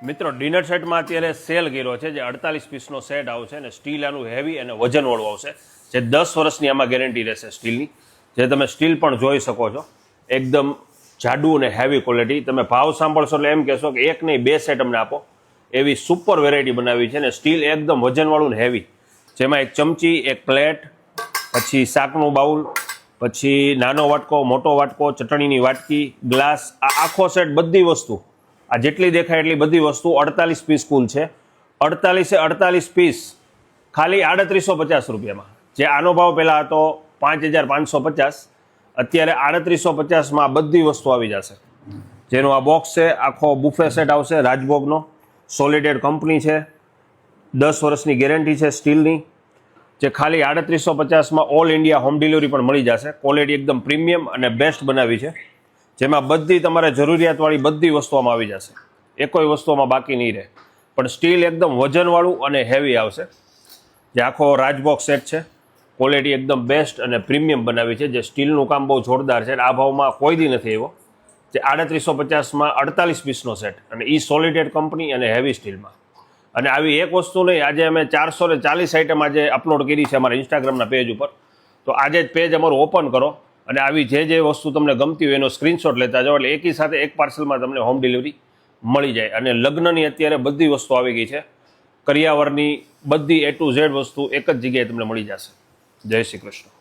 મિત્રો ડિનર સેટમાં અત્યારે સેલ કર્યો છે જે 48 પીસનો સેટ આવશે અને સ્ટીલ આનું હેવી અને વજનવાળું આવશે જે 10 વર્ષની આમાં ગેરંટી રહેશે સ્ટીલની, જે તમે સ્ટીલ પણ જોઈ શકો છો. એકદમ જાડું અને હેવી ક્વોલિટી. તમે ભાવ સાંભળશો એટલે એમ કહેશો કે એક નહીં બે સેટ અમને આપો, એવી સુપર વેરાયટી બનાવી છે. અને સ્ટીલ એકદમ વજનવાળું ને હેવી, જેમાં એક ચમચી, એક પ્લેટ, પછી શાકનું બાઉલ, પછી નાનો વાટકો, મોટો વાટકો, ચટણીની વાટકી, ગ્લાસ, આ આખો સેટ બધી વસ્તુ આ જેટલી દેખાય એટલી બધી વસ્તુ 48 પીસ કુલ છે. 48 પીસ ખાલી 3850 રૂપિયામાં. જે આનો ભાવ પહેલાં હતો 5550, અત્યારે 3850માં આ બધી વસ્તુ આવી જશે. જેનો આ બોક્સ છે આખો બુફે સેટ આવશે રાજભોગનો, સોલિડેડ કંપની છે, 10 વર્ષની ગેરંટી છે સ્ટીલની, જે ખાલી 3850માં ઓલ ઇન્ડિયા હોમ ડિલિવરી પણ મળી જશે. ક્વોલિટી એકદમ પ્રીમિયમ અને બેસ્ટ બનાવી છે, જેમાં બધી તમારે જરૂરિયાતવાળી બધી વસ્તુઓમાં આવી જશે, એકોય વસ્તુઓમાં બાકી નહીં રહે. પણ સ્ટીલ એકદમ વજનવાળું અને હેવી આવશે. જે આખો રાજભોગ સેટ છે, ક્વોલિટી એકદમ બેસ્ટ અને પ્રીમિયમ બનાવી છે, જે સ્ટીલનું કામ બહુ જોરદાર છે. આ ભાવમાં કોઈ દી નથી આવ્યો. જે 3850માં 48 પીસનો સેટ, અને એ સોલિડેડ કંપની અને હેવી સ્ટીલમાં. અને આવી એક વસ્તુ નહીં, આજે અમે 440 આઈટમ આજે અપલોડ કરી છે અમારા ઇન્સ્ટાગ્રામના પેજ ઉપર. તો આજે જ પેજ અમારું ઓપન કરો અને આવી જે વસ્તુ તમને ગમતી હોય એનો સ્ક્રીનશોટ લેતા જાઓ, એટલે એકી સાથે એક પાર્સલમાં તમને હોમ ડિલિવરી મળી જાય. અને લગ્નની અત્યારે બધી વસ્તુ આવી ગઈ છે, કરિયાવરની બધી A to Z વસ્તુ એક જ જગ્યાએ તમને મળી જશે. જય શ્રી કૃષ્ણ.